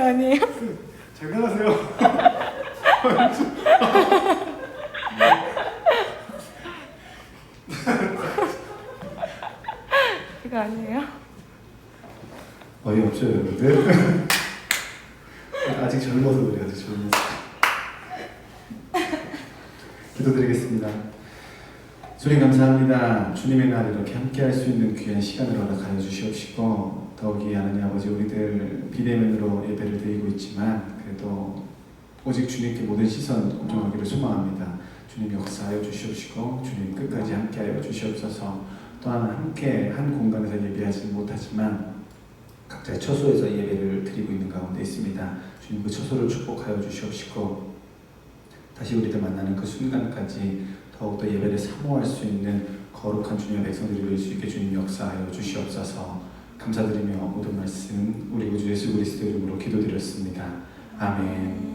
아니에요? 장난하세요? 그거 아니에요? 어이없죠 여러분들? 아직 젊어서 그래요. 아직 젊어서. 기도드리겠습니다. 주님 감사합니다. 주님의 날 이렇게 함께 할 수 있는 귀한 시간을 허락하여 주시옵시고, 더욱이 하나님 아버지, 우리들 비대면으로 예배를 드리고 있지만 그래도 오직 주님께 모든 시선 온전하기를 소망합니다. 주님 역사하여 주시옵시고, 주님 끝까지 함께하여 주시옵소서. 또한 함께 한 공간에서 예배하지 못하지만 각자의 처소에서 예배를 드리고 있는 가운데 있습니다. 주님 그 처소를 축복하여 주시옵시고, 다시 우리들 만나는 그 순간까지 더욱더 예배를 사모할 수 있는 거룩한 주님의 백성들이 될 수 있게 주님 역사하여 주시옵소서. 감사드리며 모든 말씀 우리 구주 예수 그리스도 이름으로 기도드렸습니다. 아멘.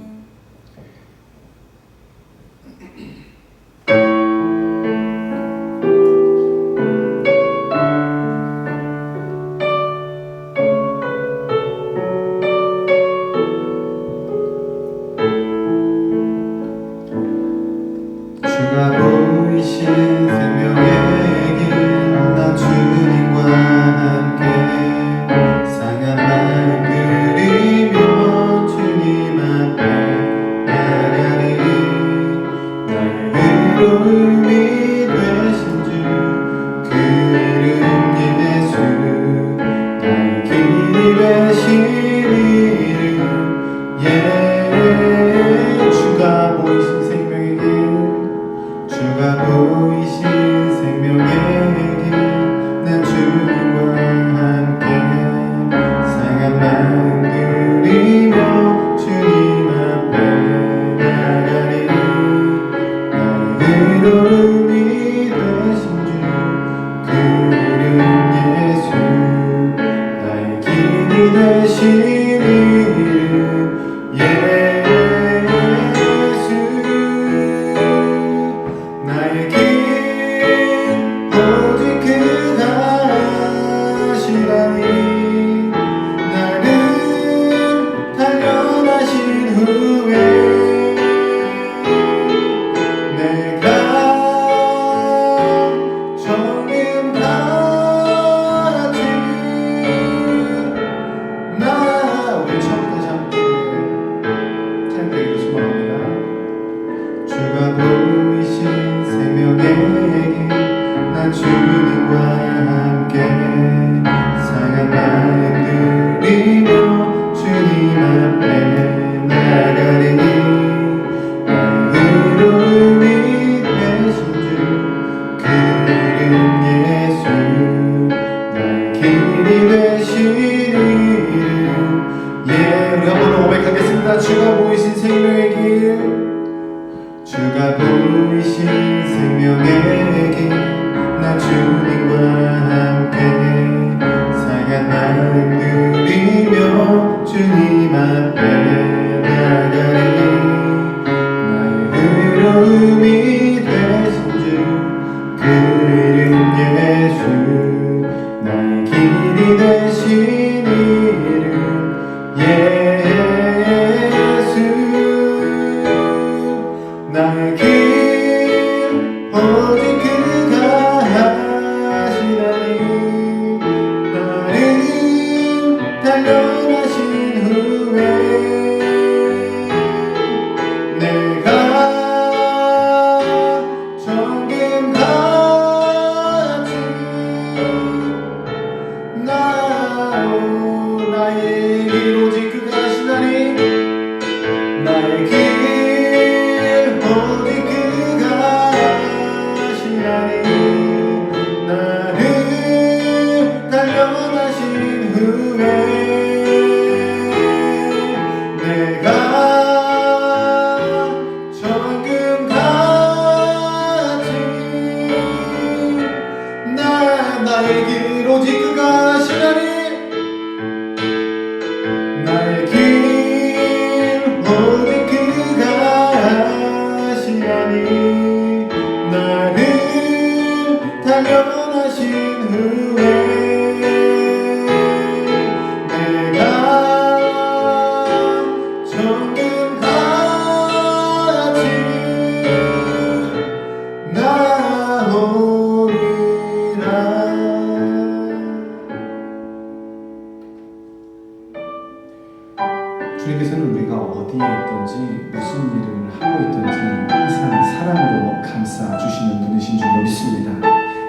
주님께서는 우리가 어디에 있든지 무슨 일을 하고 있든지 항상 사랑으로 감싸주시는 분이신 줄로 믿습니다.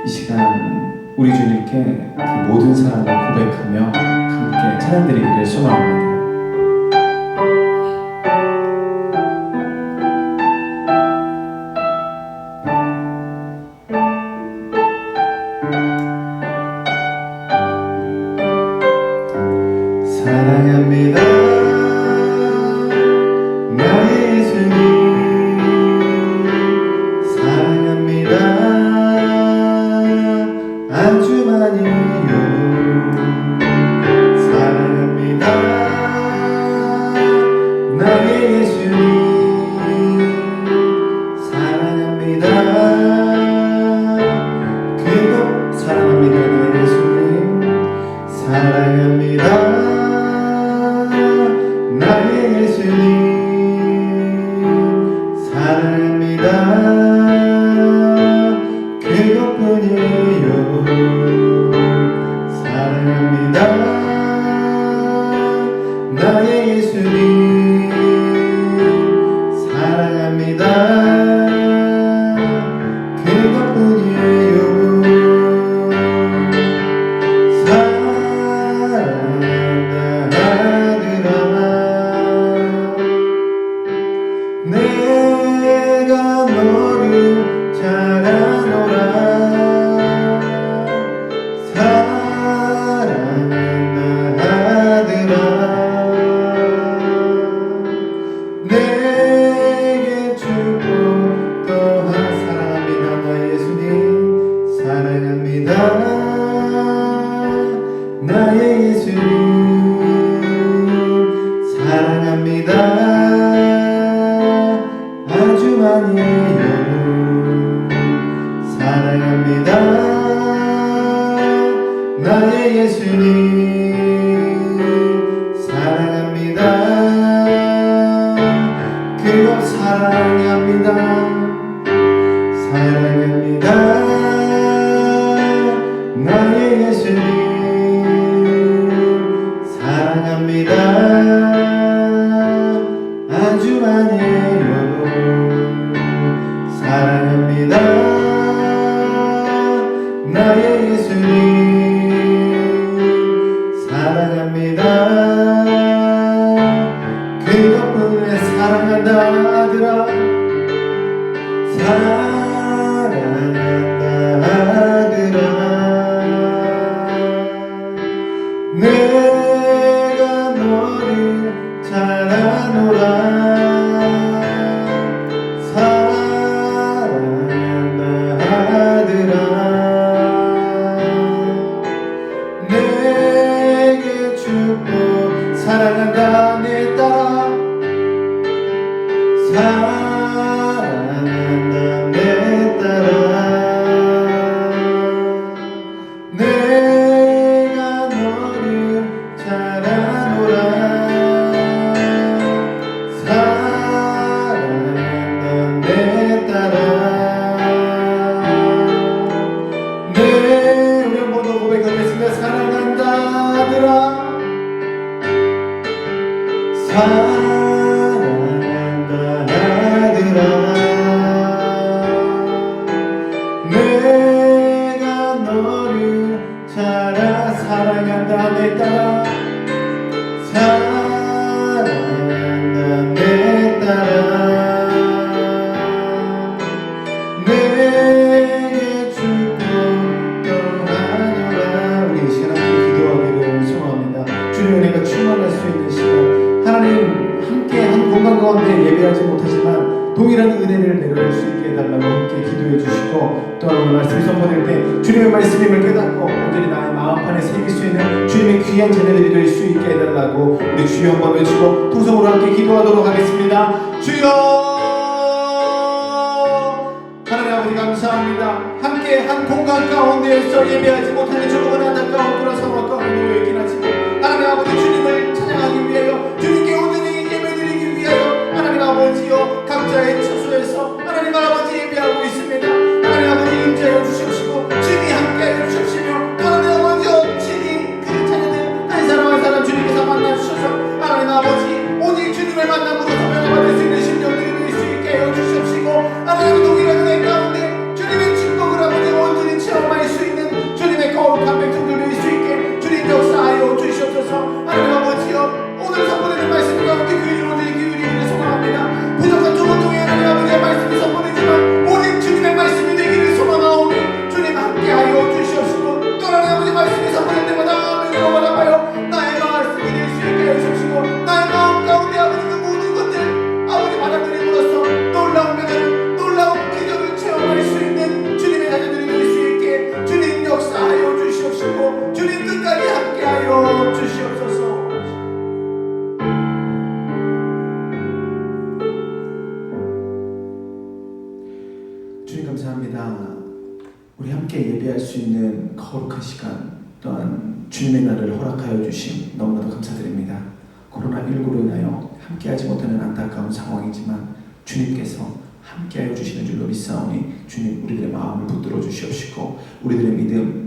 이 시간 우리 주님께 그 모든 사랑을 고백하며 함께 찬양드리기를 소망합니다. 사랑합니다 나의 예수님 사랑합니다 아주 많이요 사랑합니다 나의 예수님 사랑합니다 그거 사랑합니다 나의 예수님 사랑합니다 나의 예수님 사랑합니다 그것뿐이에요 사랑합니다 나의 예수님 사랑합니다 그것뿐이에요 내가 너를 잘 아노라 사랑한다 하더라 내게 축복 더한 사랑합니다 나의 예수님 사랑합니다 나의 예수님 사랑합니다 아주 많이요 사랑합니다 나의 예수님 사랑합니다 그것 사랑합니다 사랑합니다 나의 예수님 사랑합니다 아주 많이요 사랑합니다 나의 예수님 사랑합니다 그것뿐에 사랑한다 아들아 사랑한다 아들아 내가 너를 잘 아노라 사랑한다 아들아 내게 축복 사랑한다 내 딸아 사랑한다 내 딸아 내가 너를 잘 아노라 사랑한다 내 딸아 내 우리 한 번 더 고백하겠습니다. 사랑한다 아들아 사랑한다 아들아 내가 너를 잘 사랑한다 내 딸아 사랑한다 내 딸아 내게 축복 더하노라 우리 이 시간 함께 기도하기를 소망합니다. 주님 은혜가 충만할 수 있는 시간 하나님 함께 한 공간 가운데 예배하지 못하지만 동일한 은혜를 내려줄 수 있게 해달라고 함께 기도해 주시고 또 오늘 말씀이 선포될 때 주님의 말씀임을 깨닫고 온전히 나의 마음판에 새길 수 있는 주님의 귀한 자녀들이 될 수 있게 해달라고 우리 주여 한번 외치고 통성으로 함께 기도하도록 하겠습니다. 주여 하나님 아버지 감사합니다. 함께 한 공간 가운데에서 예배하지 못하는 조금은 안타까운 그런 상황 가운데 놓여 있긴 하지만 하나님 아버지 주님을 찬양하기 위하여 주님께 온전히 예배드리기 위하여 하나님 아버지여 각자의 처소에서 하나님 아버지 예배하고 있습니다. 하나님 아버지 임재하여 주시옵시고 주님이 함께하여 주시옵시며 또 하나님 아버지여 친히 그 자녀들 한 사람 한 사람 주님께서 만나주셔서 하나님 아버지 하여 주시옵소서. 주님 감사합니다. 우리 함께 예배할 수 있는 거룩한 시간 또한 주님의 날을 허락하여 주심 너무나도 감사드립니다. 코로나19로 인하여 함께하지 못하는 안타까운 상황이지만 주님께서 함께하여 주시는 줄로 믿사오니 주님 우리들의 마음을 붙들어 주시옵시고 우리들의 믿음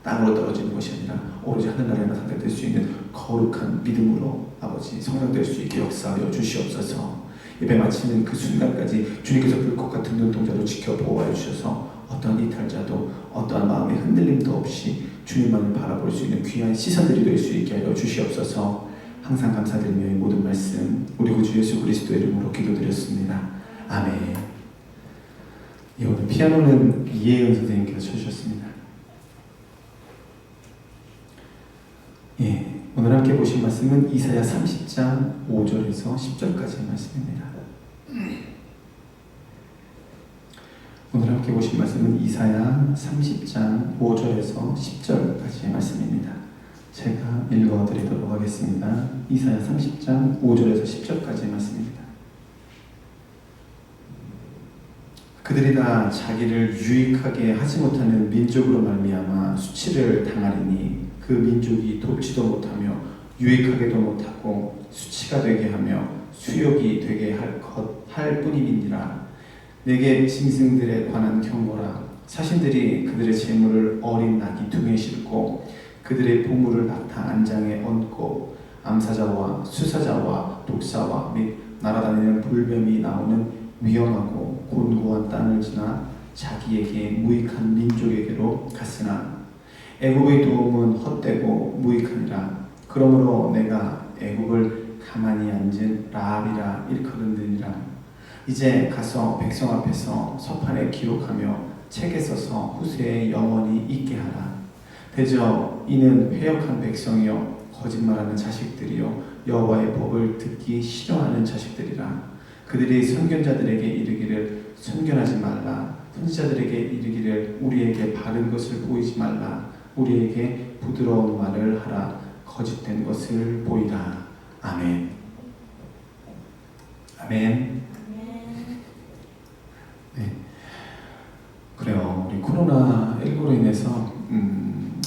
땅으로 떨어지는 것이 아니라 오로지 하늘나라에만 상달될 수 있는 거룩한 믿음으로 아버지 성장될 수 있게 역사하여 주시옵소서. 예배 마치는 그 순간까지 주님께서 불꽃 같은 눈동자로 지켜 보호하여 주셔서 어떠한 이탈자도 어떠한 마음의 흔들림도 없이 주님만을 바라볼 수 있는 귀한 시선들이 될 수 있게 하여 주시옵소서. 항상 감사드리며 이 모든 말씀 우리 구주 예수 그리스도의 이름으로 기도드렸습니다. 아멘. 예, 오늘 피아노는 이혜은 선생님께서 쳐주셨습니다. 예, 오늘 함께 보신 말씀은 이사야 30장 5절에서 10절까지의 말씀입니다. 오늘 함께 보신 말씀은 이사야 30장 5절에서 10절까지의 말씀입니다. 제가 읽어드리도록 하겠습니다. 이사야 30장 5절에서 10절까지의 말씀입니다. 그들이 다 자기를 유익하게 하지 못하는 민족으로 말미암아 수치를 당하리니 그 민족이 돕지도 못하며 유익하게도 못하고 수치가 되게 하며 수욕이 되게 할 뿐임이니라. 내게 짐승들에 관한 경고라. 사신들이 그들의 재물을 어린 낙이 등에 싣고 그들의 보물을 낙타 안장에 얹고 암사자와 수사자와 독사와 및 날아다니는 불뱀이 나오는 위험하고 곤고한 땅을 지나 자기에게 무익한 민족에게로 갔으나 애굽의 도움은 헛되고 무익하니라. 그러므로 내가 애굽을 가만히 앉은 라합이라 일컬은느니라. 이제 가서 백성 앞에서 서판에 기록하며 책에 써서 후세에 영원히 있게 하라. 대저 이는 패역한 백성이요 거짓말하는 자식들이요 여호와의 법을 듣기 싫어하는 자식들이라. 그들이 선견자들에게 이르기를 선견하지 말라. 선지자들에게 이르기를 우리에게 바른 것을 보이지 말라. 우리에게 부드러운 말을 하라. 거짓된 것을 보이라. 아멘. 아멘. 네. 그래요. 우리 코로나19로 인해서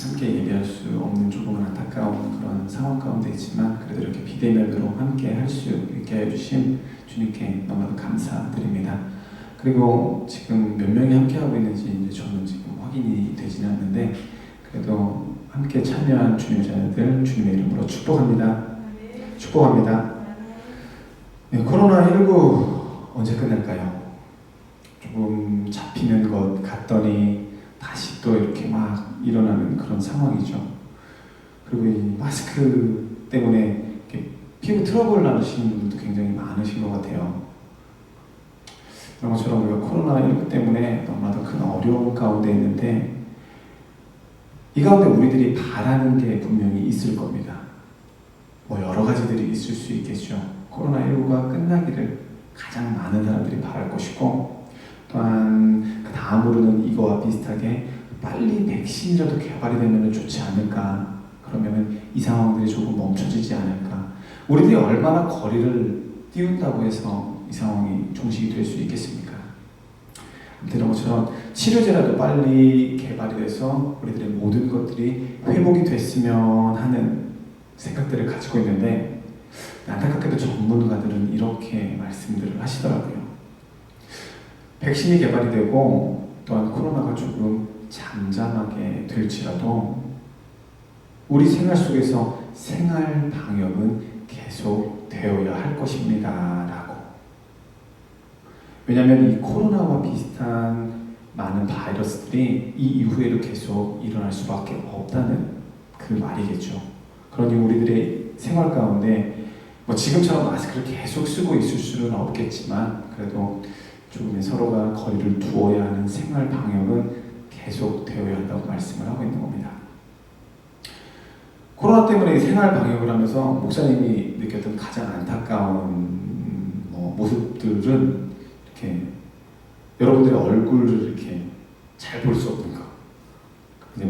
함께 예배할 수 없는 조금은 안타까운 그런 상황 가운데 있지만 그래도 이렇게 비대면으로 함께 할 수 있게 해주신 주님께 너무나도 감사드립니다. 그리고 지금 몇 명이 함께 하고 있는지 이제 저는 지금 확인이 되지는 않는데 그래도 함께 참여한 주님의 자녀들 주님의 이름으로 축복합니다. 축복합니다. 네, 코로나19 언제 끝날까요? 조금 잡히는 것 같더니 다시 또 이렇게 막 일어나는 그런 상황이죠. 그리고 이 마스크 때문에 이렇게 피부 트러블 나시는 분들도 굉장히 많으신 것 같아요. 그런 것처럼 우리가 코로나19 때문에 너무나도 큰 어려움 가운데 있는데 이 가운데 우리들이 바라는 게 분명히 있을 겁니다. 뭐 여러 가지들이 있을 수 있겠죠. 코로나19가 끝나기를 가장 많은 사람들이 바랄 것이고 또한 그 다음으로는 이거와 비슷하게 빨리 백신이라도 개발이 되면 좋지 않을까. 그러면 이 상황들이 조금 멈춰지지 않을까. 우리들이 얼마나 거리를 띄운다고 해서 이 상황이 종식이 될 수 있겠습니까? 이런 것처럼 치료제라도 빨리 개발이 돼서 우리들의 모든 것들이 회복이 됐으면 하는 생각들을 가지고 있는데 안타깝게도 전문가들은 이렇게 말씀들을 하시더라고요. 백신이 개발이 되고 또한 코로나가 조금 잠잠하게 될지라도 우리 생활 속에서 생활 방역은 계속 되어야 할 것입니다 라고. 왜냐하면 이 코로나와 비슷한 많은 바이러스들이 이 이후에도 계속 일어날 수밖에 없다는 그 말이겠죠. 그러니 우리들의 생활 가운데 뭐 지금처럼 마스크를 계속 쓰고 있을 수는 없겠지만 그래도 조금 서로가 거리를 두어야 하는 생활 방역은 계속 되어야 한다고 말씀을 하고 있는 겁니다. 코로나 때문에 생활 방역을 하면서 목사님이 느꼈던 가장 안타까운 모습들은 이렇게 여러분들의 얼굴을 이렇게 잘 볼 수 없는 거. 이제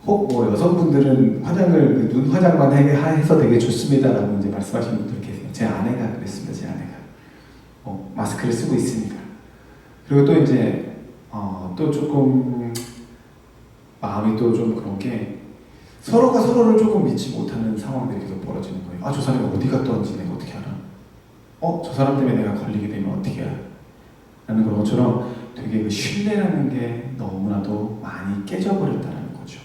혹 뭐 여성분들은 화장을 눈 화장만 해서 되게 좋습니다라고 이제 말씀하시는 분들 계세요. 제 아내가 그랬습니다. 제 아내가 마스크를 쓰고 있으니까. 그리고 또 이제 또 조금 마음이 또 좀 그런 게 서로가 서로를 조금 믿지 못하는 상황들이 계속 벌어지는 거예요. 저 사람이 어디 갔다 왔는지 내가 어떻게 알아? 저 사람 때문에 내가 걸리게 되면 어떻게 알아? 라는 그런 것처럼 되게 그 신뢰라는 게 너무나도 많이 깨져버렸다는 거죠.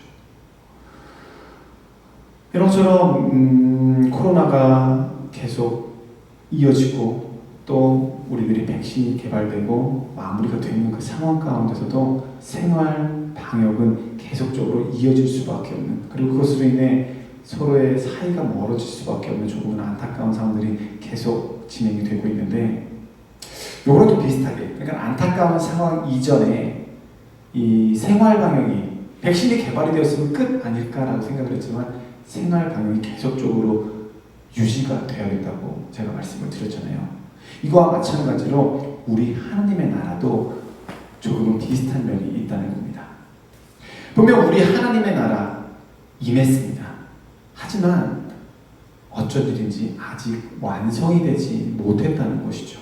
이런 것처럼 코로나가 계속 이어지고 또 우리들이 백신이 개발되고 마무리가 되는 그 상황 가운데서도 생활 방역은 계속적으로 이어질 수밖에 없는, 그리고 그것으로 인해 서로의 사이가 멀어질 수밖에 없는 조금은 안타까운 상황들이 계속 진행이 되고 있는데, 요거랑 좀 비슷하게, 그러니까 안타까운 상황 이전에 이 생활 방역이, 백신이 개발이 되었으면 끝 아닐까라고 생각을 했지만 생활 방역이 계속적으로 유지가 되어야 된다고 제가 말씀을 드렸잖아요. 이거와 마찬가지로 우리 하나님의 나라도 조금은 비슷한 면이 있다는 겁니다. 분명 우리 하나님의 나라 임했습니다. 하지만 어쩐 일인지 아직 완성이 되지 못했다는 것이죠.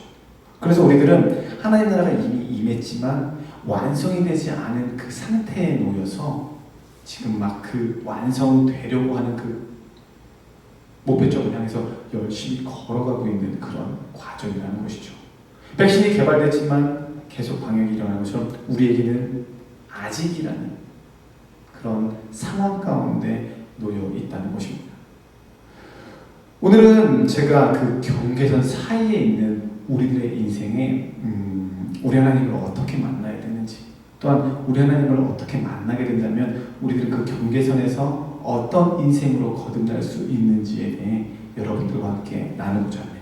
그래서 우리들은 하나님 나라가 이미 임했지만 완성이 되지 않은 그 상태에 놓여서 지금 막 그 완성되려고 하는 그 목표점을 향해서 열심히 걸어가고 있는 그런 과정이라는 것이죠. 백신이 개발됐지만 계속 방역이 일어나는 것처럼 우리에게는 아직이라는 그런 상황 가운데 놓여 있다는 것입니다. 오늘은 제가 그 경계선 사이에 있는 우리들의 인생에 우리 하나님을 어떻게 만나야 되는지, 또한 우리 하나님을 어떻게 만나게 된다면 우리들은 그 경계선에서 어떤 인생으로 거듭날 수 있는지에 대해 여러분들과 함께 나누고자 합니다.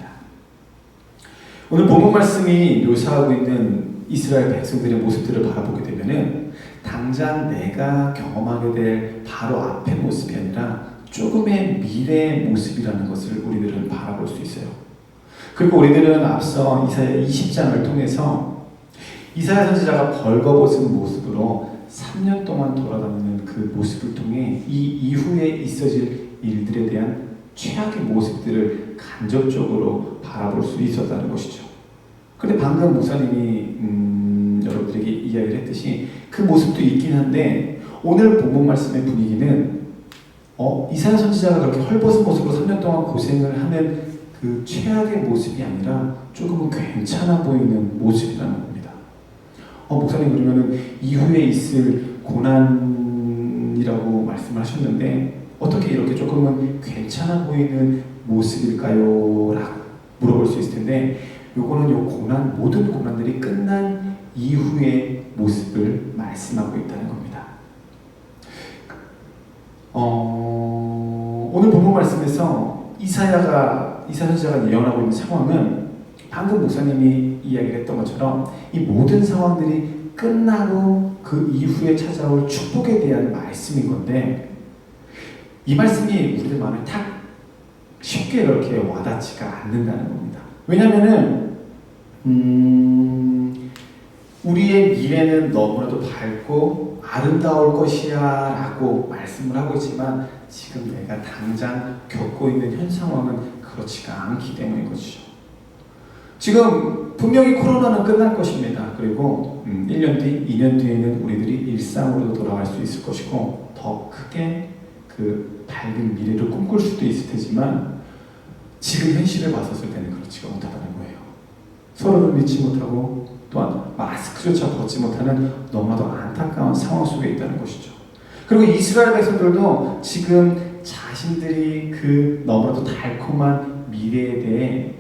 오늘 본문 말씀이 묘사하고 있는 이스라엘 백성들의 모습들을 바라보게 되면은 당장 내가 경험하게 될 바로 앞의 모습이 아니라 조금의 미래의 모습이라는 것을 우리들은 바라볼 수 있어요. 그리고 우리들은 앞서 이사야 20장을 통해서 이사야 선지자가 벌거벗은 모습으로 3년 동안 돌아다니는 그 모습을 통해 이 이후에 있어질 일들에 대한 최악의 모습들을 간접적으로 바라볼 수 있었다는 것이죠. 그런데 방금 목사님이 여러분들에게 이야기를 했듯이 그 모습도 있긴 한데 오늘 본문 말씀의 분위기는 이사야 선지자가 그렇게 헐벗은 모습으로 3년 동안 고생을 하는 그 최악의 모습이 아니라 조금은 괜찮아 보이는 모습이라는 겁니다. 목사님 그러면은 이후에 있을 고난이라고 말씀을 하셨는데 어떻게 이렇게 조금은 괜찮아 보이는 모습일까요? 라고 물어볼 수 있을 텐데, 요거는 요 고난, 모든 고난들이 끝난 이후의 모습을 말씀하고 있다는 겁니다. 오늘 본문 말씀에서 이사야 선지자가 예언하고 있는 상황은 방금 목사님이 이야기를 했던 것처럼 이 모든 상황들이 끝나고 그 이후에 찾아올 축복에 대한 말씀인 건데, 이 말씀이 우리들 마음에 딱 쉽게 이렇게 와닿지가 않는다는 겁니다. 왜냐하면은 우리의 미래는 너무나도 밝고 아름다울 것이야 라고 말씀을 하고 있지만 지금 내가 당장 겪고 있는 현 상황은 그렇지가 않기 때문인 것이죠. 지금 분명히 코로나는 끝날 것입니다. 그리고 1년 뒤, 2년 뒤에는 우리들이 일상으로 돌아갈 수 있을 것이고 더 크게 그 밝은 미래를 꿈꿀 수도 있을 테지만 지금 현실을 봤었을 때는 그렇지가 못하다는 거예요. 서로를 믿지 못하고 또한 마스크조차 벗지 못하는 너무나도 안타까운 상황 속에 있다는 것이죠. 그리고 이스라엘 백성들도 지금 자신들이 그 너무나도 달콤한 미래에 대해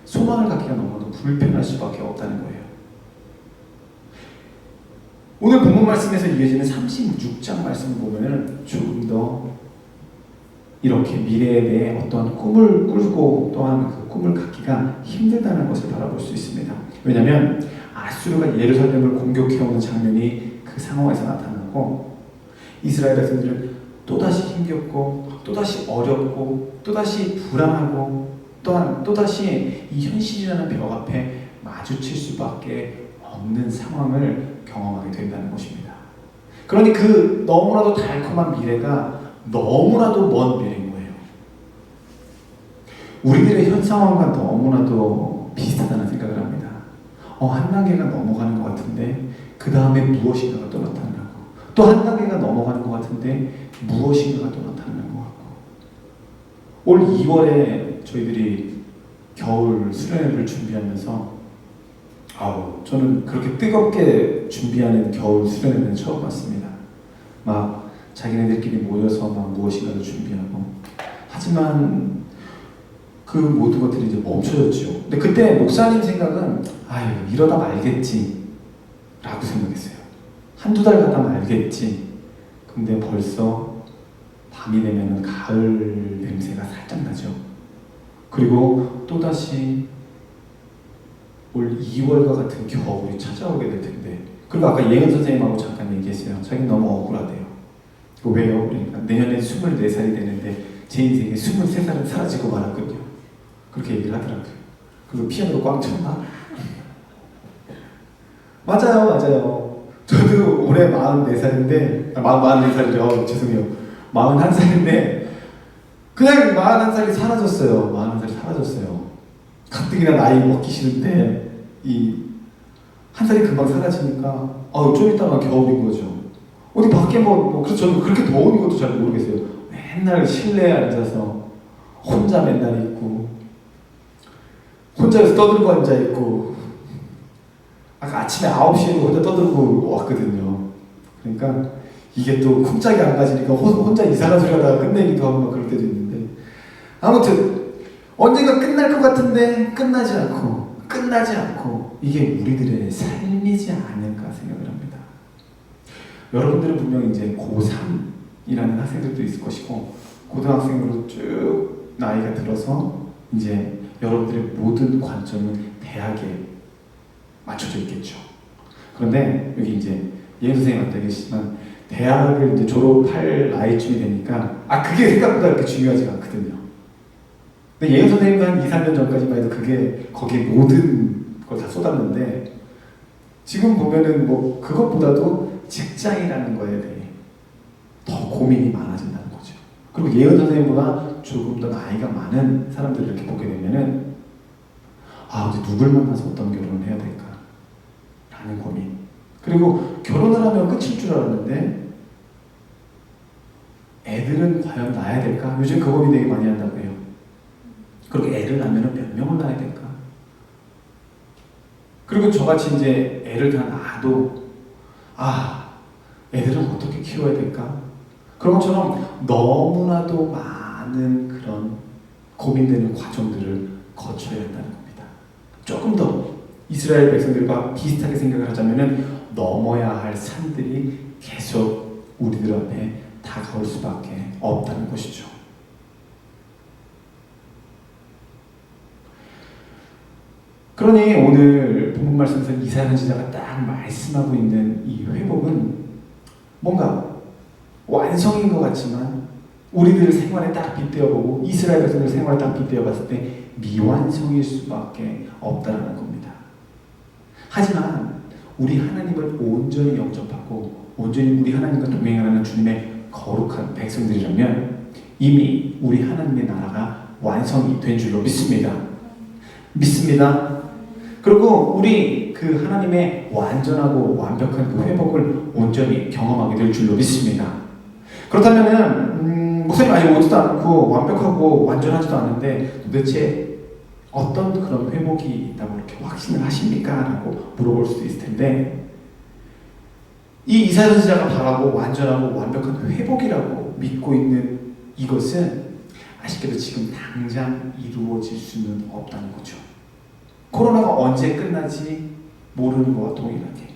소망을 갖기가 너무나도 불편할 수밖에 없다는 거예요. 오늘 본문 말씀에서 이어지는 36장 말씀을 보면 조금 더 이렇게 미래에 대해 어떤 꿈을 꾸고 또한 그 꿈을 갖기가 힘들다는 것을 바라볼 수 있습니다. 왜냐하면 아수르가 예루살렘을 공격해오는 장면이 그 상황에서 나타나고 이스라엘 백성들은 또다시 힘겹고 또다시 어렵고 또다시 불안하고 또한 또다시 이 현실이라는 벽 앞에 마주칠 수밖에 없는 상황을 경험하게 된다는 것입니다. 그러니 그 너무나도 달콤한 미래가 너무나도 먼 미래인 거예요. 우리들의 현 상황과 너무나도 비슷하다는 생각을 합니다. 한 단계가 넘어가는 것 같은데 그 다음에 무엇인가가 또 나타나고, 또 한 단계가 넘어가는 것 같은데 무엇인가가 또 나타나는 것 같고. 올 2월에 저희들이 겨울 수련회를 준비하면서 저는 그렇게 뜨겁게 준비하는 겨울 수련회는 처음 봤습니다. 막 자기네들끼리 모여서 막 무엇인가를 준비하고, 하지만 그 모든 것들이 이제 멈춰졌죠. 근데 그때 목사님 생각은 이러다 말겠지 라고 생각했어요. 한두 달 가다 말겠지. 근데 벌써 밤이 되면 가을 냄새가 살짝 나죠. 그리고 또다시 올 2월과 같은 겨울이 찾아오게 될 텐데, 그리고 아까 예은 선생님하고 잠깐 얘기했어요. 자기는 너무 억울하대요. 왜요? 그러니까 내년에 24살이 되는데 제 인생에 23살은 사라지고 말았거든요. 그렇게 얘기를 하더라고요. 그리고 피아노로 꽝 쳤나? 맞아요. 저도 올해 44살인데, 44살이죠. 죄송해요. 41살인데, 그냥 41살이 사라졌어요. 41살이 사라졌어요. 가뜩이나 나이 먹기 싫은데, 한 살이 금방 사라지니까, 좀 있다가 겨울인 거죠. 어디 밖에 그래서 저는 그렇게 더운 것도 잘 모르겠어요. 맨날 실내에 앉아서, 혼자 맨날 있고, 혼자서 떠들고 앉아있고, 아까 아침에 9시에도 혼자 떠들고 왔거든요. 그러니까 이게 또 쿵짝이 안 가지니까 혼자 이상한 소리 하다가 끝내기도 하고 막 그럴 때도 있는데, 아무튼 언젠가 끝날 것 같은데 끝나지 않고 이게 우리들의 삶이지 않을까 생각을 합니다. 여러분들은 분명 이제 고3이라는 학생들도 있을 것이고, 고등학생으로 쭉 나이가 들어서 이제 여러분들의 모든 관점은 대학에 맞춰져 있겠죠. 그런데 여기 이제 예은 선생님한테 계시지만, 대학을 이제 졸업할 나이쯤이 되니까 그게 생각보다 그렇게 중요하지가 않거든요. 근데 예은 선생님도 한 2, 3년 전까지만 해도 그게 거기에 모든 걸 다 쏟았는데, 지금 보면은 그것보다도 직장이라는 거에 대해 더 고민이 많아진다는 거죠. 그리고 예은 선생님보다 조금 더 나이가 많은 사람들을 이렇게 보게 되면은 이제 누굴 만나서 어떤 결혼을 해야 될까 라는 고민. 그리고 결혼을 하면 끝일 줄 알았는데 애들은 과연 낳아야 될까? 요즘 그 고민 되게 많이 한다고 해요. 그리고 애를 낳으면 몇 명을 낳아야 될까? 그리고 저같이 이제 애를 다 낳아도 애들은 어떻게 키워야 될까? 그런 것처럼 너무나도 많은 그런 고민되는 과정들을 거쳐야 한다는 겁니다. 조금 더 이스라엘 백성들과 비슷하게 생각을 하자면은 넘어야 할 산들이 계속 우리들 앞에 다가올 수밖에 없다는 것이죠. 그러니 오늘 본문 말씀에서 이사야 선지자가 딱 말씀하고 있는 이 회복은 뭔가 완성인 것 같지만, 우리들 생활에 딱 빗대어보고 이스라엘 백성들 생활에 딱 빗대어봤을 때 미완성일 수밖에 없다는 겁니다. 하지만 우리 하나님을 온전히 영접하고 온전히 우리 하나님과 동행하는 주님의 거룩한 백성들이라면 이미 우리 하나님의 나라가 완성이 된 줄로 믿습니다. 그리고 우리 그 하나님의 완전하고 완벽한 그 회복을 온전히 경험하게 될 줄로 믿습니다. 그렇다면은 목사님 아직 오지도 않고 완벽하고 완전하지도 않은데 도대체 어떤 그런 회복이 있다고 이렇게 확신을 하십니까? 라고 물어볼 수도 있을 텐데, 이 이사야 선지자가 바라고 완전하고 완벽한 회복이라고 믿고 있는 이것은 아쉽게도 지금 당장 이루어질 수는 없다는 거죠. 코로나가 언제 끝나지 모르는 것과 동일하게.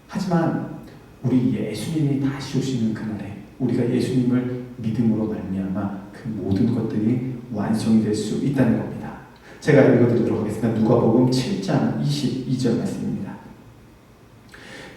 하지만 우리 예수님이 다시 오시는 그날에 우리가 예수님을 믿음으로 말미암아 그 모든 것들이 완성이 될 수 있다는 겁니다. 제가 읽어드리도록 하겠습니다. 누가복음 7장 22절 말씀입니다.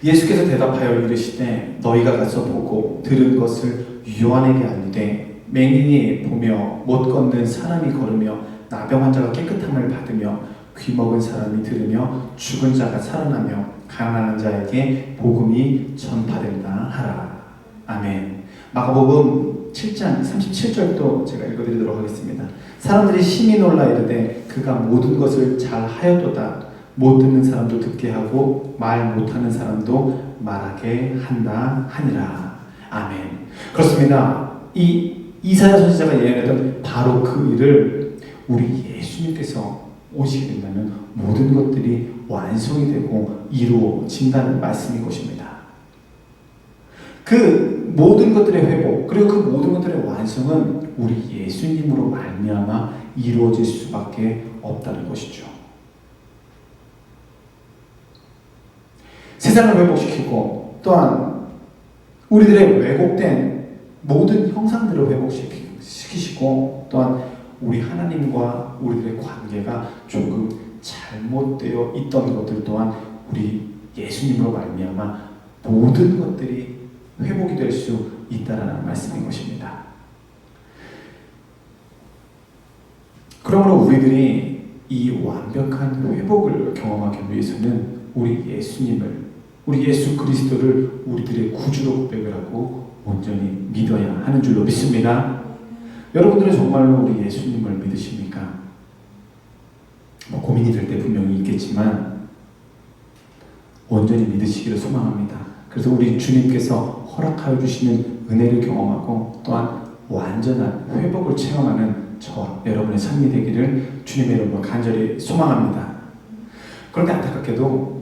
예수께서 대답하여 이르시되 너희가 가서 보고 들은 것을 유언에게 알리되, 맹인이 보며 못 걷는 사람이 걸으며 나병 환자가 깨끗함을 받으며 귀 먹은 사람이 들으며 죽은 자가 살아나며 가난한 자에게 복음이 전파된다 하라. 아멘. 마가복음 7장 37절도 제가 읽어드리도록 하겠습니다. 사람들이 심히 놀라 이르되 그가 모든 것을 잘 하였도다. 못 듣는 사람도 듣게 하고 말 못하는 사람도 말하게 한다 하니라. 아멘. 그렇습니다. 이 이사야 선지자가 예언했던 바로 그 일을 우리 예수님께서 오시게 된다면 모든 것들이 완성이 되고 이루어진다는 말씀인 것입니다. 그 모든 것들의 회복 그리고 그 모든 것들의 완성은 우리 예수님으로 말미암아 이루어질 수밖에 없다는 것이죠. 세상을 회복시키고 또한 우리들의 왜곡된 모든 형상들을 회복시키시고 또한 우리 하나님과 우리들의 관계가 조금 잘못되어 있던 것들 또한 우리 예수님으로 말미암아 모든 것들이 회복이 될 수 있다라는 말씀인 것입니다. 그러므로 우리들이 이 완벽한 회복을 경험하기 위해서는 우리 예수님을 우리 예수 그리스도를 우리들의 구주로 고백을 하고 온전히 믿어야 하는 줄로 믿습니다. 여러분들은 정말로 우리 예수님을 믿으십니까? 고민이 될 때 분명히 있겠지만 온전히 믿으시기를 소망합니다. 그래서 우리 주님께서 허락하여 주시는 은혜를 경험하고 또한 완전한 회복을 체험하는 저와 여러분의 삶이 되기를 주님의 이름으로 간절히 소망합니다. 그런데 안타깝게도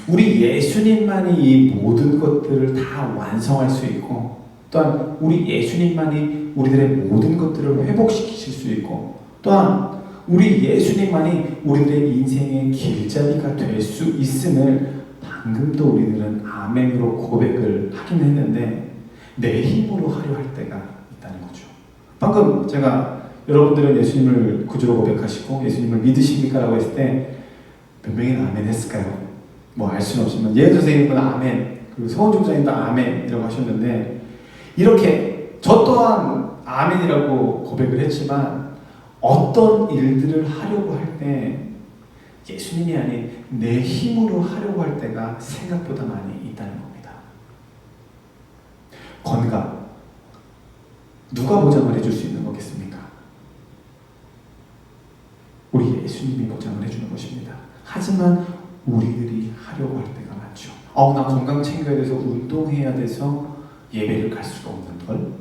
우리 예수님만이 이 모든 것들을 다 완성할 수 있고 또한 우리 예수님만이 우리들의 모든 것들을 회복시키실 수 있고 또한 우리 예수님만이 우리들의 인생의 길잡이가 될 수 있음을 방금도 우리들은 아멘으로 고백을 하긴 했는데 내 힘으로 하려 할 때가 있다는 거죠. 방금 제가 여러분들은 예수님을 구주로 고백하시고 예수님을 믿으십니까? 라고 했을 때 몇 명이나 아멘 했을까요? 뭐 알 수는 없지만 예은 선생님은 아멘, 그리고 서원 총장님도 아멘이라고 하셨는데 이렇게 저 또한 아멘이라고 고백을 했지만 어떤 일들을 하려고 할 때 예수님이 아닌 내 힘으로 하려고 할 때가 생각보다 많이 있다는 겁니다. 건강 누가 보장을 해줄 수 있는 거겠습니까? 우리 예수님이 보장을 해주는 것입니다. 하지만 우리들이 하려고 할 때가 많죠. 나 건강 챙겨야 돼서 운동해야 돼서 예배를 갈 수가 없는 걸.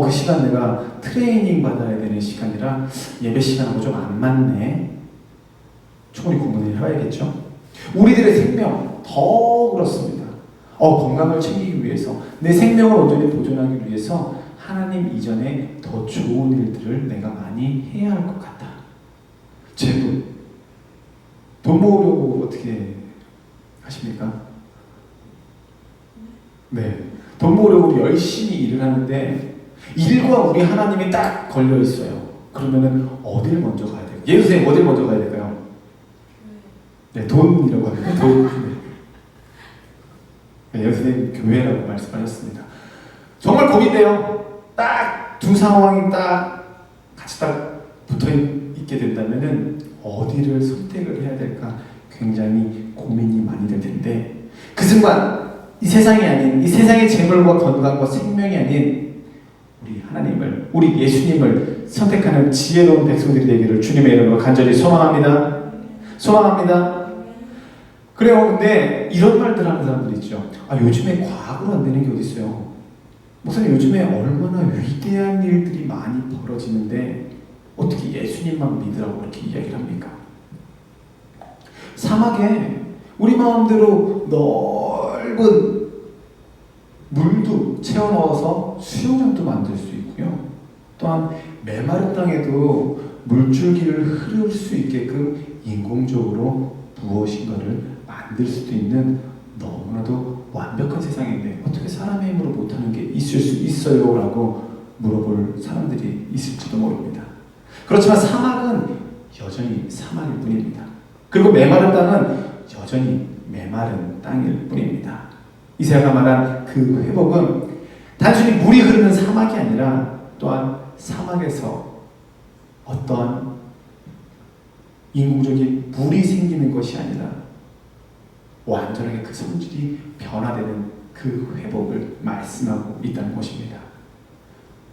그 시간 내가 트레이닝 받아야 되는 시간이라 예배 시간하고 좀 안 맞네. 충분히 고민을 해봐야겠죠. 우리들의 생명 더 그렇습니다. 건강을 챙기기 위해서 내 생명을 온전히 보존하기 위해서 하나님 이전에 더 좋은 일들을 내가 많이 해야 할 것 같다. 재물 돈 모으려고 어떻게 하십니까? 네, 돈 모으려고 열심히 일을 하는데 일과 우리 하나님이 딱 걸려 있어요. 그러면은 어딜 먼저 가야 돼요? 예수 선생님 어딜 먼저 가야 될까요? 네, 돈이라고 하는데 돈. 네, 예수 선생님 교회라고 말씀하셨습니다. 정말 고민돼요. 딱 두 상황이 딱 같이 딱 붙어 있게 된다면은 어디를 선택을 해야 될까 굉장히 고민이 많이 될 텐데 그 순간 이 세상이 아닌 이 세상의 재물과 건강과 생명이 아닌 우리 하나님을 우리 예수님을 선택하는 지혜로운 백성들이 되기를 주님의 이름으로 간절히 소망합니다. 소망합니다. 그래요. 근데 이런 말들 하는 사람들 있죠. 요즘에 과학으로 안 되는 게 어디 있어요. 목사님 요즘에 얼마나 위대한 일들이 많이 벌어지는데 어떻게 예수님만 믿으라고 그렇게 이야기를 합니까? 사막에 우리 마음대로 넓은 물도 채워 넣어서 수영장도 만들 수 있고요. 또한 메마른 땅에도 물줄기를 흐를 수 있게끔 인공적으로 무엇인가를 만들 수도 있는 너무나도 완벽한 세상인데 어떻게 사람의 힘으로 못하는 게 있을 수 있어요? 라고 물어볼 사람들이 있을지도 모릅니다. 그렇지만 사막은 여전히 사막일 뿐입니다. 그리고 메마른 땅은 여전히 메마른 땅일 뿐입니다. 이사야가 말한 그 회복은 단순히 물이 흐르는 사막이 아니라 또한 사막에서 어떠한 인공적인 물이 생기는 것이 아니라 완전하게 그 성질이 변화되는 그 회복을 말씀하고 있다는 것입니다.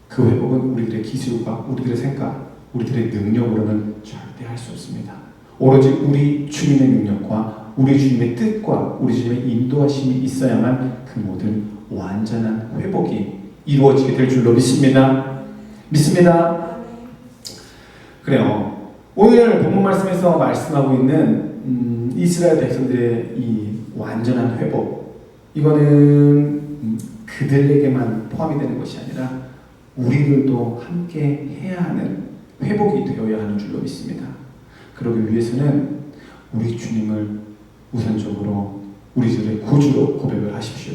그 회복은 우리들의 기술과 우리들의 생각, 우리들의 능력으로는 절대 할 수 없습니다. 오로지 우리 주님의 능력과 우리 주님의 뜻과 우리 주님의 인도하심이 있어야만 그 모든 완전한 회복이 이루어지게 될 줄로 믿습니다. 믿습니다. 그래요. 오늘 본문 말씀에서 말씀하고 있는 이스라엘 백성들의 이 완전한 회복, 이거는 그들에게만 포함이 되는 것이 아니라 우리들도 함께 해야 하는 회복이 되어야 하는 줄로 믿습니다. 그러기 위해서는 우리 주님을 우선적으로 우리들의 구주로 고백을 하십시오.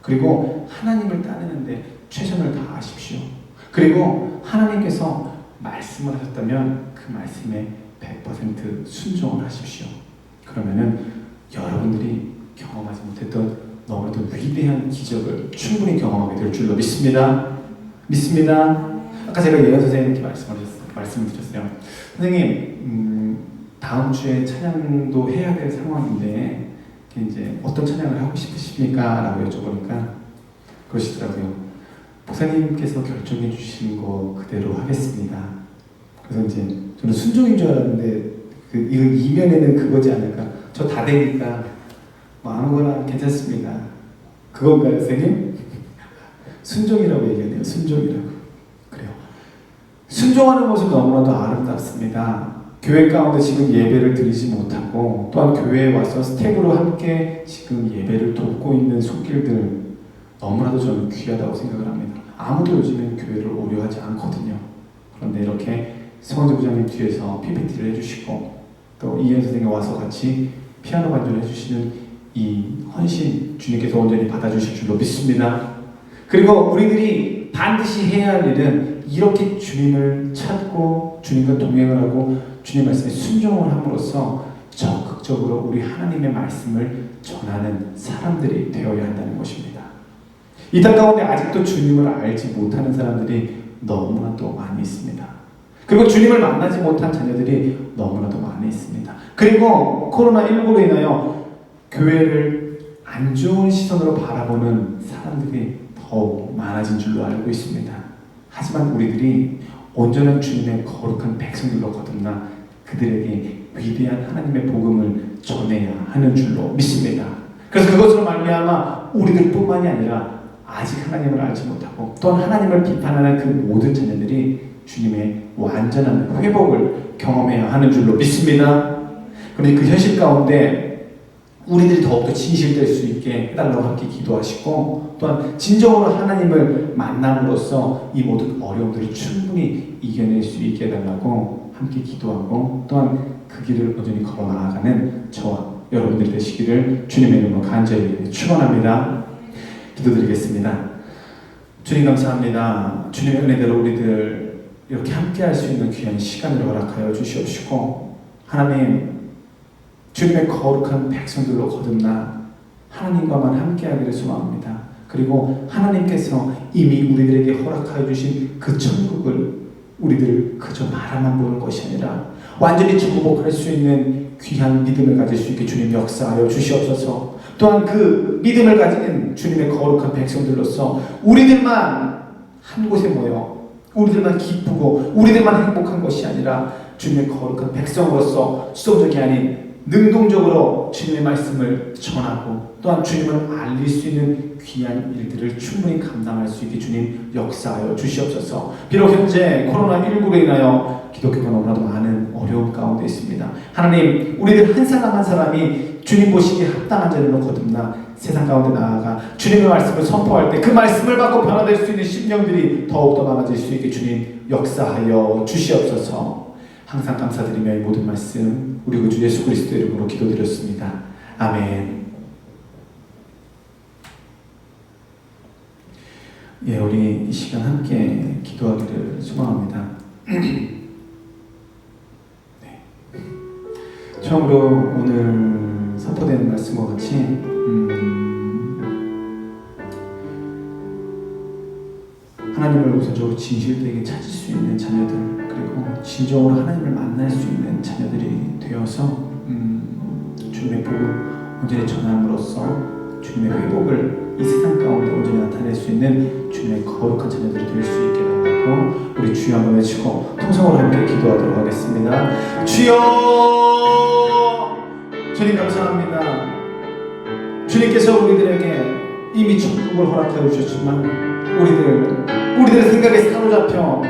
그리고 하나님을 따르는데 최선을 다하십시오. 그리고 하나님께서 말씀을 하셨다면 그 말씀에 100% 순종을 하십시오. 그러면은 여러분들이 경험하지 못했던 너무나도 위대한 기적을 충분히 경험하게 될 줄로 믿습니다. 믿습니다. 아까 제가 예언 선생님께 말씀을 드렸어요. 선생님, 다음 주에 찬양도 해야 될 상황인데 이제 어떤 찬양을 하고 싶으십니까? 라고 여쭤보니까 그러시더라고요. 목사님께서 결정해 주신 거 그대로 하겠습니다. 그래서 이제 저는 순종인 줄 알았는데 이거 이면에는 그거지 않을까? 저 다 되니까 뭐 아무거나 괜찮습니다. 그건가요, 선생님? 순종이라고 얘기하네요. 순종이라고. 그래요. 순종하는 모습 너무나도 아름답습니다. 교회 가운데 지금 예배를 드리지 못하고 또한 교회에 와서 스텝으로 함께 지금 예배를 돕고 있는 손길들 너무나도 저는 귀하다고 생각을 합니다. 아무도 요즘엔 교회를 오려하지 않거든요. 그런데 이렇게 성원재 부장님 뒤에서 PPT를 해주시고 또 이현 선생님 와서 같이 피아노 반주를 해주시는 이 헌신 주님께서 온전히 받아주실 줄로 믿습니다. 그리고 우리들이 반드시 해야 할 일은 이렇게 주님을 찾고 주님과 동행을 하고 주님 말씀에 순종을 함으로써 적극적으로 우리 하나님의 말씀을 전하는 사람들이 되어야 한다는 것입니다. 이 땅 가운데 아직도 주님을 알지 못하는 사람들이 너무나도 많이 있습니다. 그리고 주님을 만나지 못한 자녀들이 너무나도 많이 있습니다. 그리고 코로나19로 인하여 교회를 안 좋은 시선으로 바라보는 사람들이 더욱 많아진 줄로 알고 있습니다. 하지만 우리들이 온전한 주님의 거룩한 백성들로 거듭나 그들에게 위대한 하나님의 복음을 전해야 하는 줄로 믿습니다. 그래서 그것으로 말미암아 우리들뿐만이 아니라 아직 하나님을 알지 못하고 또한 하나님을 비판하는 그 모든 자녀들이 주님의 완전한 회복을 경험해야 하는 줄로 믿습니다. 그런데 그 현실 가운데 우리들이 더욱더 진실될 수 있게 해달라고 함께 기도하시고 또한 진정으로 하나님을 만남으로써 이 모든 어려움들을 충분히 이겨낼 수 있게 해달라고 함께 기도하고 또한 그 길을 온전히 걸어 나아가는 저와 여러분들 되시기를 주님의 이름으로 간절히 축원합니다. 기도드리겠습니다. 주님 감사합니다. 주님의 은혜대로 우리들 이렇게 함께 할 수 있는 귀한 시간을 허락하여 주시옵시고 하나님 주님의 거룩한 백성들로 거듭나 하나님과만 함께하기를 소망합니다. 그리고 하나님께서 이미 우리들에게 허락하여 주신 그 천국을 우리들 그저 바라만 보는 것이 아니라 완전히 정복할 수 있는 귀한 믿음을 가질 수 있게 주님 역사하여 주시옵소서. 또한 그 믿음을 가진 주님의 거룩한 백성들로서 우리들만 한 곳에 모여 우리들만 기쁘고 우리들만 행복한 것이 아니라 주님의 거룩한 백성으로서 수동적이 아닌 능동적으로 주님의 말씀을 전하고 또한 주님을 알릴 수 있는 귀한 일들을 충분히 감당할 수 있게 주님 역사하여 주시옵소서. 비록 현재 코로나19로 인하여 기독교가 너무나도 많은 어려움 가운데 있습니다. 하나님 우리들 한 사람 한 사람이 주님 보시기에 합당한 자리로 거듭나 세상 가운데 나아가 주님의 말씀을 선포할 때 그 말씀을 받고 변화될 수 있는 심령들이 더욱더 많아질 수 있게 주님 역사하여 주시옵소서. 항상 감사드리며 이 모든 말씀 우리 구주 예수 그리스도 이름으로 기도드렸습니다. 아멘. 예, 우리 이 시간 함께 기도하기를 소망합니다. 네. 처음으로 오늘 선포된 말씀과 같이 하나님을 우선적으로 진실되게 찾을 수 있는 자녀들 그리고 진정으로 하나님을 만날 수 있는 자녀들이 되어서 주님의 복음 온전히 전함으로써 주님의 회복을 이 세상 가운데 온전히 나타낼 수 있는 주님의 거룩한 자녀들이 될 수 있게 달라고 우리 주여 한번 외치고 통성으로 함께 기도하도록 하겠습니다. 주여, 주님 감사합니다. 주님께서 우리들에게 이미 천국을 허락하여 주셨지만 우리들의 생각에 사로잡혀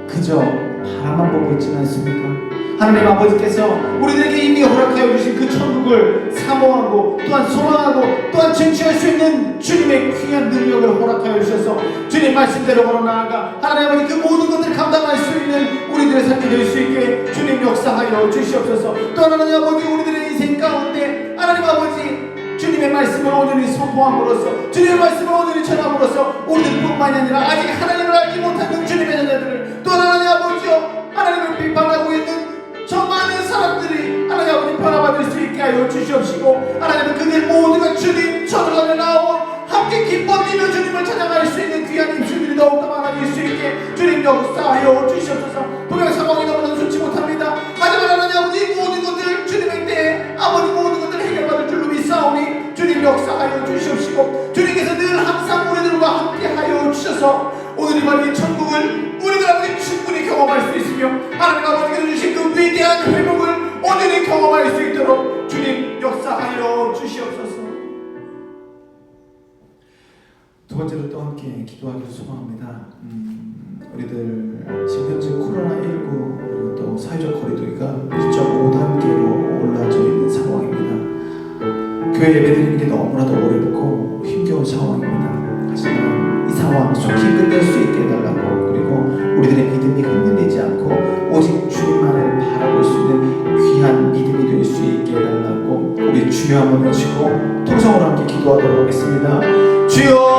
그저 바라만 보고 있지는 않습니까? 하나님 아버지께서 우리들에게 이미 허락하여 주신 그 천국을 사모하고 또한 소망하고 또한 쟁취할 수 있는 주님의 귀한 능력을 허락하여 주셔서 주님 말씀대로 걸어 나아가 하나님 아버지 그 모든 것들을 감당할 수 있는 우리들의 삶이 될 수 있게 주님 역사하여 주시옵소서. 또 하나님 아버지 우리들의 인생 가운데 하나님 아버지 주님의 말씀을 온전히 선포함으로써 주님의 말씀을 온전히 전함으로써 우리들뿐만이 아니라 아직 하나님을 알지 못하는 주님의 자녀들을 또 하나님 아버지여 하나님을 비판하고 있는 저 많은 사람들이 하나님 아버지 변화받을 수 있게 하여 주시옵시고 하나님은 그들 모두가 주님 저들과 나와 함께 기뻐 뛰며 주님을 찬양할 수 있는 귀한 입술들이 더욱더 많아질 수 있게 주님 역사하여 주시옵소서. 분명 상황이 너무나 좋지 못합니다. 하지만 하나님 아버지 모든 것들 주님의 때에 아버지 모든 것들을 해결받을 줄로 믿사오니 주님 역사하여 주시옵시고 주님께서 늘 항상 우리들과 함께하여 주셔서 오늘 이 말인 천국을 우리들 아버지 충분히 경험할 수 있으며 하나님 아버지께서 주신 그 위대한 회복을 온전히 경험할 수 있도록 주님 역사하여 주시옵소서. 두 번째로 또 함께 기도하기를 소망합니다. 우리들 지금 현재 코로나19 그리고 또 사회적 거리두기가 1.5단계로 올라져 있는 상황입니다. 교회 예배드리는 게 너무나도 어렵고 힘겨운 상황입니다. 하지만 이 상황 속히 끝낼 수 있게 해달라고 그리고 우리들의 믿음이 흔들리지 않고 오직 주님만을 바라볼 수 있는 귀한 믿음이 될 수 있게 해달라고 우리 주여 한번 외치고 통성으로 함께 기도하도록 하겠습니다. 주여,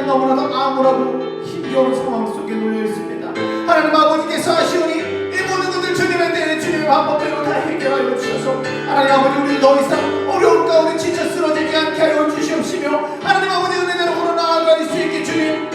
너무나도 암울하고 힘겨운 상황 속에 놓여 있습니다. 하나님 아버지께서 하시오니 이 모든 것들 주님의 때에 주님의 방법대로 다 해결하여 주셔서 하나님 아버지 우리를 더 이상 어려운 가운데 지쳐 쓰러지지 않게 하여 주시옵시며 하나님 아버지 은혜대로 걸어 나아갈 수 있게 주님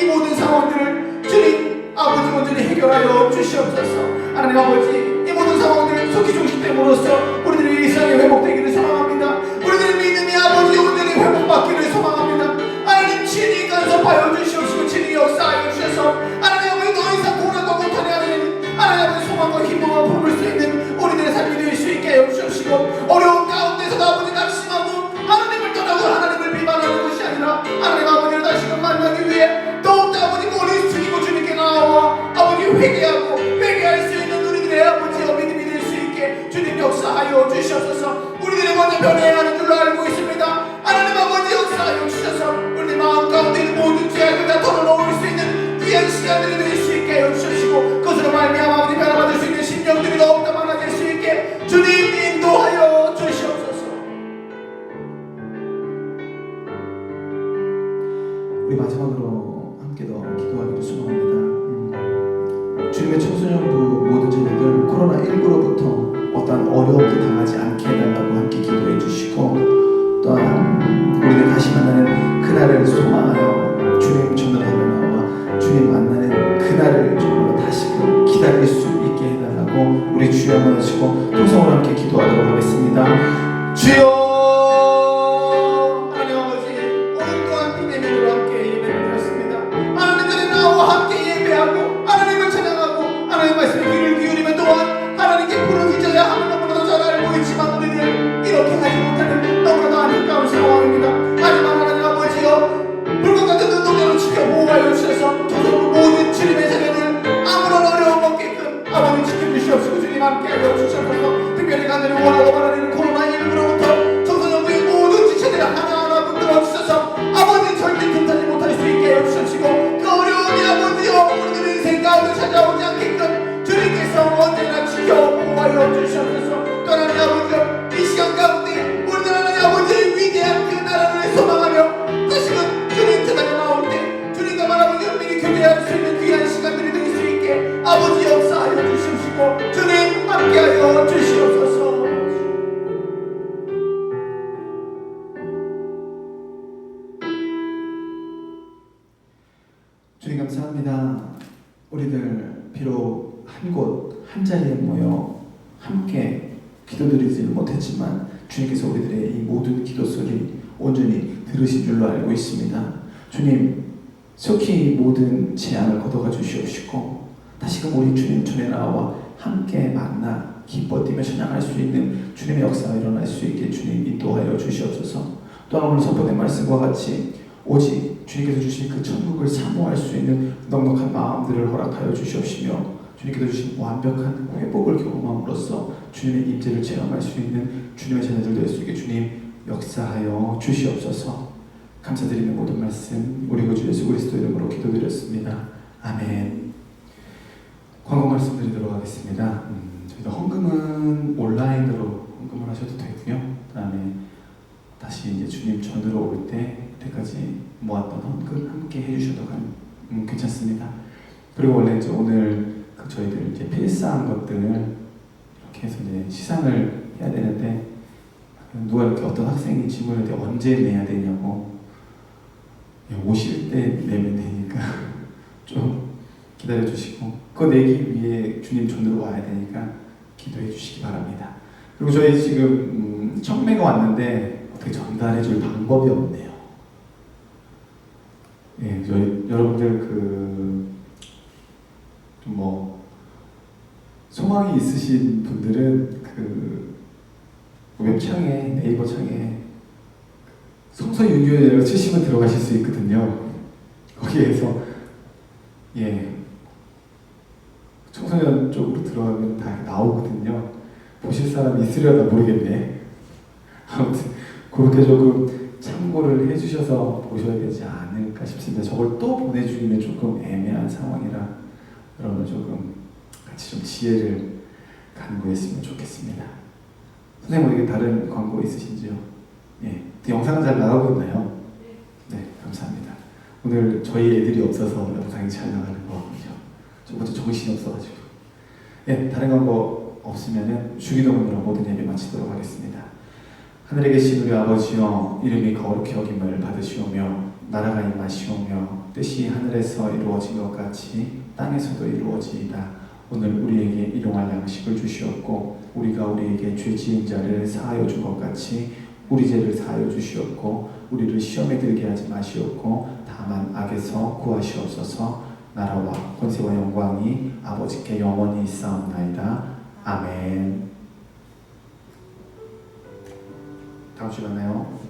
이 모든 상황들을 주님 아버지 온전히 해결하여 주시옵소서. 하나님 아버지 이 모든 상황들을 속히 종식됨으로써 우리들의 일상이 회복되기를 소망합니다. 우리들의 믿음이 아버지 온전히 회복받기를 소망합니다. 하나님 친히 간섭하여 주시옵시고 친히 역사하여 주셔서 하나님 아버지 더 이상 고난과 고통이 아닌 하나님 아버지 소망과 희망을 품을 수 있는 우리들의 삶이 될 수 있게 하여 주시옵시고 어려운 가운데서도 아버지 낙심하고 하나님을 떠나고 하나님을 비판하는 것이 아니라 하나님 아버지를 다시금 만나기 위해 더욱더 아버지 머리 숙이고 주님께 나와 아버지 회개할 수 있는 우리들의 아버지와 믿음이 될 수 있게 주님 역사하여 주시옵소서. 우리들이 먼저 변해야 하는 줄로 알고 있습니다. 하나님 아버지 역사하여 주셔서 우리 마음 가운데 있는 모든 죄악을 다 털어놓을 수 있는 귀한 시간들이 될 수 있게 하여 주시고 그것으로 말미암아 아버지 변화받을 수 있는 심령들이 더욱더 많아질 수 있게 주님 인도하여 주시옵소서. 우리 마지막으로 함께 더 기도하기를 소망합니다. 주님의 청소년부 모든 자녀들 코로나19로부터 어떠한 어려움도 당하지 않게 해달라고 함께 기도해 주시고 또한 우리들 다시 만나는 그날을 소망하여 주님 전으로 달려나와 주님 만나는 그날을 정말로 다시금 기다릴 수 있게 해달라고 우리 주여 한번 하시고 통성으로 함께 기도하도록 하겠습니다. 주여, 하나님 아버지 오늘 또한 비대면으로 함께 예배를 드렸습니다. 하나님 전에 나와 함께 예배하고 하나님을 찬양하고 하나님 말씀에 귀를 기울이며 또한 하나님께 부르짖어야 함을 너무나도 잘 알고 있지만 우리들 이렇게 하지 못하는 너무나도 안타까운 상황입니다. 하지만 하나님 아버지여 불과 같은 눈동자로 지켜보호하여 주셔서 조선부 모든 주님의 자녀들 아무런 어려움 없게끔 아버지 지켜주시옵시고 주님 함께하여 주셔서 특별히 간절히 원하고 바라는 코로나19로부터 청소년부의 모든 지체들을 하나하나 붙들어 주셔서 아버지 절대 틈타지 못할 수 있게 하여 주시옵시고 그 어려움이 아버지여 우리들의 인생 가운데 찾아오지 않게끔 주님께서 언제나 지켜보호하여 주시옵소서. 또 하나님 아버지여 이 시간 가운데 우리들 하나님 아버지의 위대한 그 나라를 소망하며 다시금 주님 재단에 나올 때 주님과 아버지 은밀히 교제할 수 있는 귀한 시간들이 될 수 있게 아버지 역사하여 주시옵시고 주님 함께하여 주시옵소서. 주님 감사합니다. 우리들 비록 한 곳 한자리에 모여 함께 기도드리지는 못했지만 주님께서 우리들의 이 모든 기도 소리 온전히 들으신 줄로 알고 있습니다. 주님, 속히 모든 재앙을 걷어가 주시옵시고 다시금 우리 주님 전에 나와 함께 만나 기뻐 뛰며 찬양할 수 있는 주님의 역사가 일어날 수 있게 주님 인도하여 주시옵소서. 또한 오늘 선포된 말씀과 같이 오직 주님께서 주신 그 천국을 사모할 수 있는 넉넉한 마음들을 허락하여 주시옵시며 주님께서 주신 완벽한 회복을 경험함으로써 주님의 임재를 체험할 수 있는 주님의 자녀들 될 수 있게 주님 역사하여 주시옵소서. 감사드리는 모든 말씀 우리 구주 예수 그리스도 이름으로 기도드렸습니다. 아멘. 광고 말씀드리도록 하겠습니다. 저희도 헌금은 온라인으로 헌금을 하셔도 되고요. 그다음에 다시 이제 주님 전으로 올 때까지 모았던 헌금 함께 해주셔도 괜찮습니다. 그리고 원래 이제 오늘 저희들 이제 필사한 것들 이렇게 해서 이제 시상을 해야 되는데 누가 이렇게 어떤 학생이 질문을 때 언제 내야 되냐고 오실 때 내면 되니까 좀 기다려 주시고 그거 내기 위해 주님 전으로 와야 되니까 기도해 주시기 바랍니다. 그리고 저희 지금 청매가 왔는데 어떻게 전달해 줄 방법이 없네요. 예, 저희 여러분들 좀 소망이 있으신 분들은 웹창에 네이버 창에 성서윤교회라고 치시면 들어가실 수 있거든요. 거기에서 청소년 쪽으로 들어가면 다 나오거든요. 보실 사람이 있으려나 모르겠네. 아무튼 그렇게 조금 참고를 해주셔서 보셔야 되지 않을까 싶습니다. 저걸 또 보내주기는 조금 애매한 상황이라 여러분 조금 같이 좀 지혜를 간구했으면 좋겠습니다. 선생님 우리에게 다른 광고 있으신지요? 예, 영상은 잘 나가고 있나요? 네, 감사합니다. 오늘 저희 애들이 없어서 영상이 잘 나가는 거 같죠. 저번에 정신이 없어가지고. 예, 다른 광고 없으면은 주기도문으로 모든 예배 마치도록 하겠습니다. 하늘에 계신 우리 아버지여, 이름이 거룩히 여김을 받으시오며 나라가 임하시오며 뜻이 하늘에서 이루어진 것 같이 땅에서도 이루어지이다. 오늘 우리에게 일용할 양식을 주시옵고 우리가 우리에게 죄 지은 자를 사하여 준 것 같이 우리 죄를 사하여 주시옵고 우리를 시험에 들게 하지 마시옵고 다만 악에서 구하시옵소서. 나라와 권세와 영광이 아버지께 영원히 있사옵나이다. 아멘. 다음 주에 만나요.